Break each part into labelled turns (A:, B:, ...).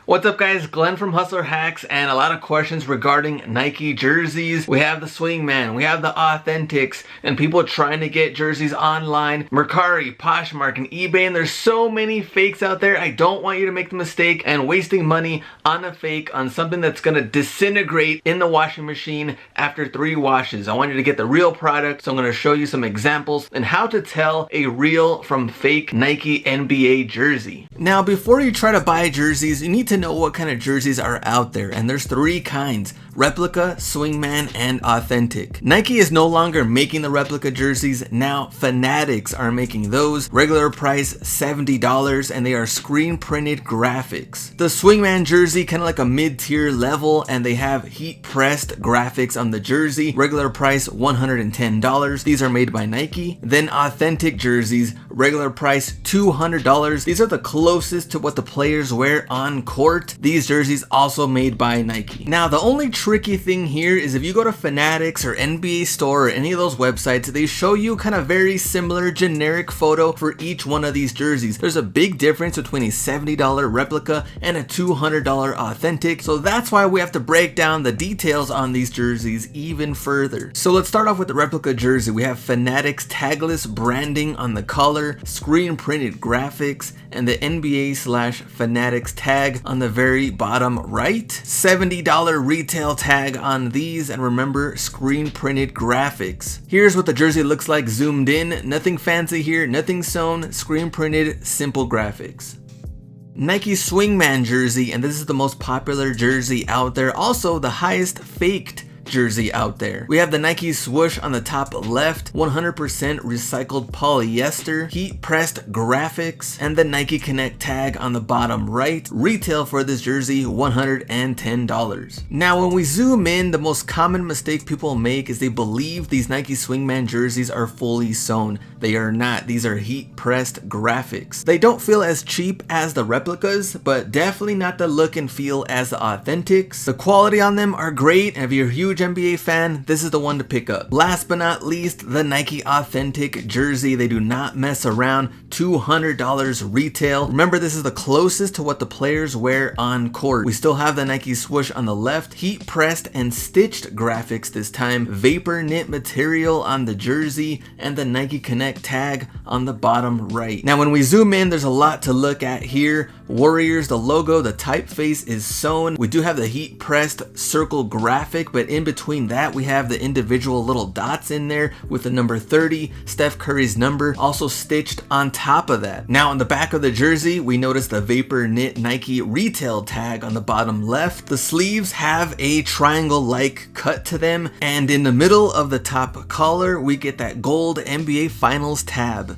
A: What's up guys, Glenn from Hustler Hacks, and a lot of questions regarding Nike jerseys. We have the SWINGMAN, we have the Authentics, and people trying to get jerseys online. Mercari, Poshmark, and eBay, and there's so many fakes out there. I don't want you to make the mistake and wasting money on a fake, on something that's gonna disintegrate in the washing machine after 3 washes. I want you to get the real product, so I'm gonna show you some examples and how to tell a real from fake Nike NBA jersey. Now, before you try to buy jerseys, you need to know what kind of jerseys are out there, and there's 3 kinds: replica, SWINGMAN, and authentic. Nike is no longer making the replica jerseys. Now Fanatics are making those. Regular price $70, and they are screen printed graphics. The SWINGMAN jersey, kind of like a mid-tier level, and they have heat pressed graphics on the jersey. Regular price $110. These are made by Nike. Then authentic jerseys, regular price $200. These are the closest to what the players wear on court. These jerseys also made by Nike. Now the only tricky thing here is if you go to Fanatics or NBA Store or any of those websites, they show you kind of very similar generic photo for each one of these jerseys. There's a big difference between a $70 replica and a $200 authentic, so that's why we have to break down the details on these jerseys even further. So let's start off with the replica jersey. We have Fanatics tagless branding on the collar, screen printed graphics, and the NBA/Fanatics tag on the very bottom right. $70 retail tag on these, and remember, screen printed graphics. Here's what the jersey looks like zoomed in. Nothing fancy here, nothing sewn, screen printed, simple graphics. Nike SWINGMAN jersey, and this is the most popular jersey out there, also the highest faked jersey out there. We have the Nike swoosh on the top left, 100% recycled polyester, heat pressed graphics, and the Nike Connect tag on the bottom right. Retail for this jersey $110. Now when we zoom in, the most common mistake people make is they believe these Nike SWINGMAN jerseys are fully sewn. They are not. These are heat pressed graphics. They don't feel as cheap as the replicas, but definitely not the look and feel as the authentics. The quality on them are great, and if you're a huge NBA fan, this is the one to pick up. Last but not least, the Nike Authentic jersey. They do not mess around. $200 retail. Remember, this is the closest to what the players wear on court. We still have the Nike swoosh on the left, heat pressed and stitched graphics this time, vapor knit material on the jersey, and the Nike Connect tag on the bottom right. Now when we zoom in, there's a lot to look at here. Warriors, the logo, the typeface is sewn. We do have the heat pressed circle graphic, but in between that we have the individual little dots in there with the number 30, Steph Curry's number, also stitched on top of that. Now on the back of the jersey, we notice the vapor knit Nike retail tag on the bottom left. The sleeves have a triangle-like cut to them, and in the middle of the top collar, we get that gold NBA Finals tab.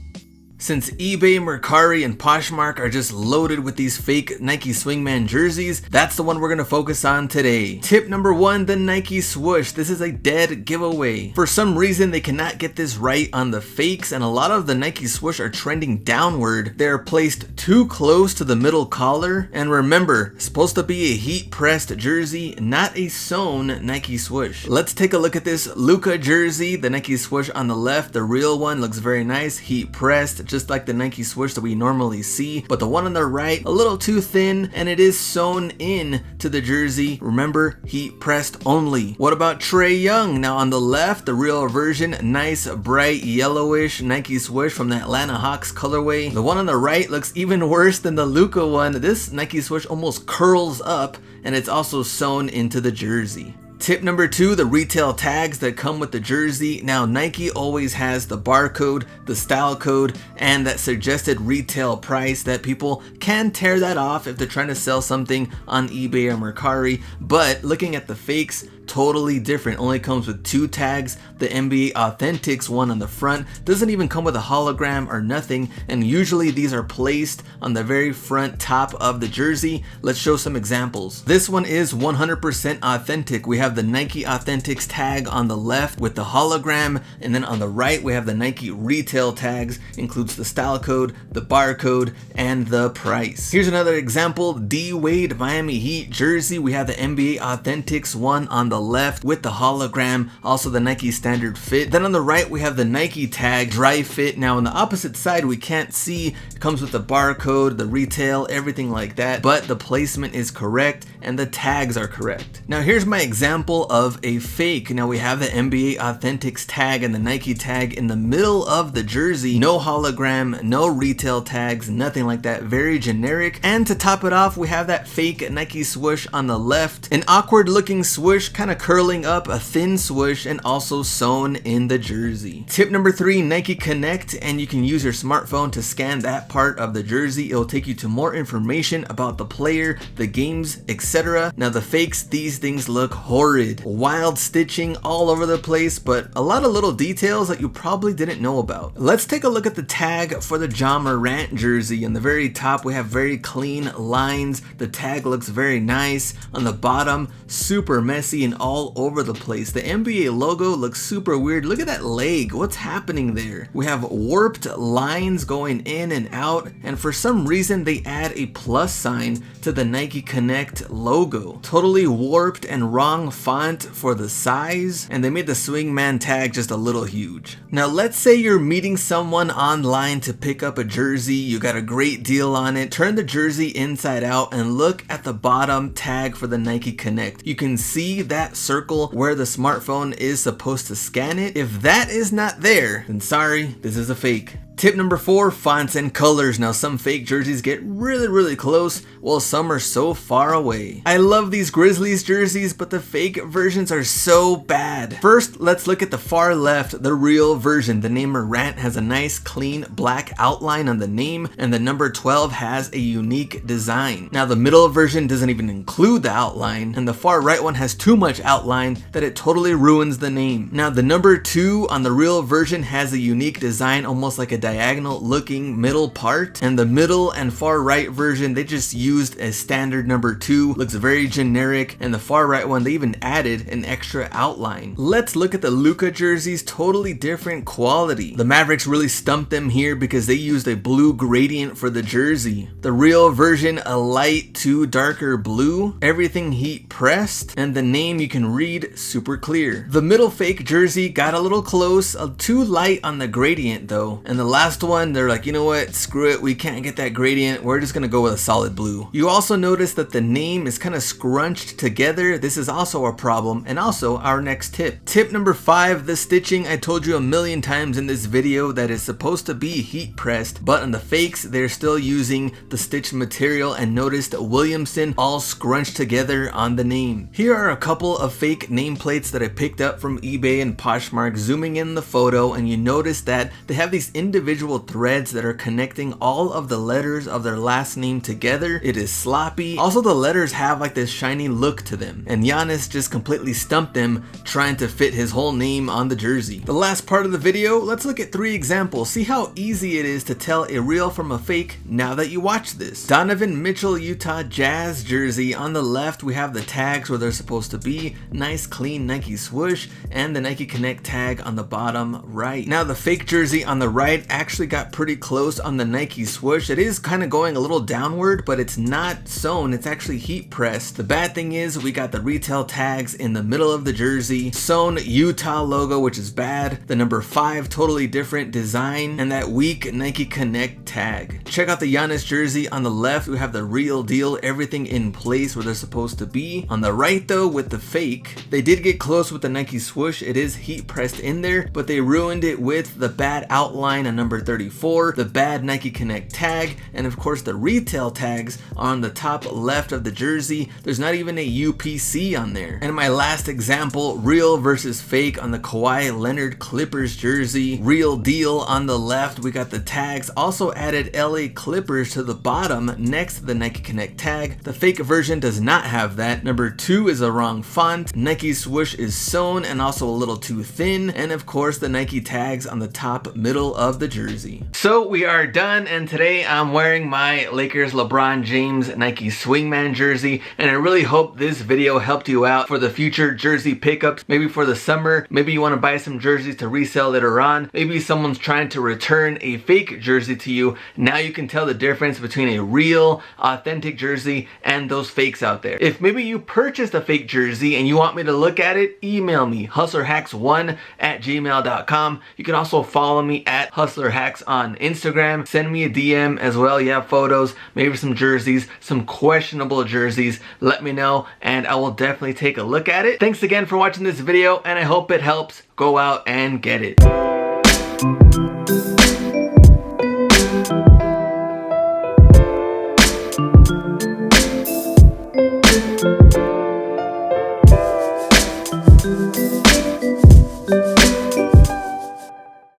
A: Since eBay, Mercari, and Poshmark are just loaded with these fake Nike SWINGMAN jerseys, that's the one we're gonna focus on today. Tip number 1, the Nike swoosh. This is a dead giveaway. For some reason, they cannot get this right on the fakes, and a lot of the Nike swoosh are trending downward. They're placed too close to the middle collar, and remember, it's supposed to be a heat-pressed jersey, not a sewn Nike swoosh. Let's take a look at this Luka jersey. The Nike swoosh on the left, the real one, looks very nice, heat-pressed, just like the Nike swoosh that we normally see, but the one on the right, a little too thin, and it is sewn in to the jersey. Remember, heat pressed only. What about Trae Young? Now on the left, the real version, nice bright yellowish Nike swoosh from the Atlanta Hawks colorway. The one on the right looks even worse than the Luka one. This Nike swoosh almost curls up, and it's also sewn into the jersey. Tip number 2, the retail tags that come with the jersey. Now Nike always has the barcode, the style code, and that suggested retail price that people can tear that off if they're trying to sell something on eBay or Mercari, but looking at the fakes, totally different. Only comes with 2 tags. The NBA Authentics one on the front doesn't even come with a hologram or nothing, and usually these are placed on the very front top of the jersey. Let's show some examples. This one is 100% authentic. We have the Nike Authentics tag on the left with the hologram, and then on the right we have the Nike retail tags, includes the style code, the barcode, and the price. price. Here's another example, D Wade Miami Heat jersey. We have the NBA Authentics one on the left with the hologram, also the Nike standard fit. Then on the right we have the Nike tag dry fit. Now on the opposite side we can't see, it comes with the barcode, the retail, everything like that, but the placement is correct and the tags are correct. Now here's my example of a fake. Now we have the NBA Authentics tag and the Nike tag in the middle of the jersey. No hologram, no retail tags, nothing like that. Very generic. And to top it off, we have that fake Nike swoosh on the left. An awkward looking swoosh, kind of curling up, a thin swoosh, and also sewn in the jersey. Tip number 3, Nike Connect, and you can use your smartphone to scan that part of the jersey. It will take you to more information about the player, the games, etc. Now the fakes, these things look horrid. Wild stitching all over the place, but a lot of little details that you probably didn't know about. Let's take a look at the tag for the Ja Morant jersey. On the very top we have very clean lines. The tag looks very nice. On the bottom, super messy and all over the place. The NBA logo looks super weird. Look at that leg. What's happening there? We have warped lines going in and out, and for some reason they add a plus sign to the Nike Connect logo. Totally warped and wrong font for the size, and they made the SWINGMAN tag just a little huge. Now let's say you're meeting someone online to pick up a jersey, you got a great deal on it, turn the jersey inside out and look at the bottom tag for the Nike Connect. You can see that circle where the smartphone is supposed to scan it. If that is not there, then sorry, this is a fake. Tip number 4, fonts and colors. Now some fake jerseys get really close, while some are so far away. I love these Grizzlies jerseys, but the fake versions are so bad. First, let's look at the far left, the real version. The name Morant has a nice clean black outline on the name, and the number 12 has a unique design. Now the middle version doesn't even include the outline, and the far right one has too much outline that it totally ruins the name. Now the number 2 on the real version has a unique design, almost like a diagonal looking middle part, and the middle and far right version, they just used a standard number 2, looks very generic, and the far right one, they even added an extra outline. Let's look at the Luka jerseys, totally different quality. The Mavericks really stumped them here because they used a blue gradient for the jersey. The real version, a light to darker blue, everything heat pressed, and the name you can read super clear. The middle fake jersey got a little close, too light on the gradient though, and the last one, they're like, you know what, screw it, we can't get that gradient, we're just gonna go with a solid blue. You also notice that the name is kind of scrunched together. This is also a problem, and also our next tip. Tip number 5, the stitching. I told you a million times in this video that is supposed to be heat pressed, but on the fakes, they're still using the stitched material, and notice that Williamson all scrunched together on the name. Here are a couple of fake nameplates that I picked up from eBay and Poshmark. Zooming in the photo, and you notice that they have these individual threads that are connecting all of the letters of their last name together. It is sloppy. Also, the letters have like this shiny look to them, and Giannis just completely stumped them trying to fit his whole name on the jersey. The last part of the video, let's look at 3 examples. See how easy it is to tell a real from a fake now that you watch this. Donovan Mitchell Utah Jazz jersey. On the left we have the tags where they're supposed to be, nice clean Nike swoosh, and the Nike Connect tag on the bottom right. Now the fake jersey on the right actually got pretty close on the Nike swoosh. It is kind of going a little downward, but it's not sewn, it's actually heat pressed. The bad thing is we got the retail tags in the middle of the jersey, sewn Utah logo, which is bad, the number 5 totally different design, and that weak Nike Connect tag. Check out the Giannis jersey. On the left we have the real deal, everything in place where they're supposed to be. On the right though, with the fake, they did get close with the Nike swoosh. It is heat pressed in there, but they ruined it with the bad outline on number 34, the bad Nike Connect tag, and of course the retail tags are on the top left of the jersey. There's not even a UPC on there. And my last example, real versus fake on the Kawhi Leonard Clippers jersey. Real deal on the left, we got the tags, also added LA Clippers to the bottom next to the Nike Connect tag. The fake version does not have that. Number 2 is a wrong font, Nike swoosh is sewn and also a little too thin, and of course the Nike tags on the top middle of the jersey. So we are done, and today I'm wearing my Lakers LeBron James Nike Swingman jersey, and I really hope this video helped you out for the future jersey pickups, maybe for the summer. Maybe you want to buy some jerseys to resell later on. Maybe someone's trying to return a fake jersey to you. Now you can tell the difference between a real, authentic jersey and those fakes out there. If maybe you purchased a fake jersey and you want me to look at it, email me, hustlerhacks1@gmail.com. You can also follow me at hustlerhacks on Instagram. Send me a DM as well. You have photos, maybe some jerseys, some questionable jerseys. Let me know and I will definitely take a look at it. Thanks again for watching this video, and I hope it helps. Go out and get it.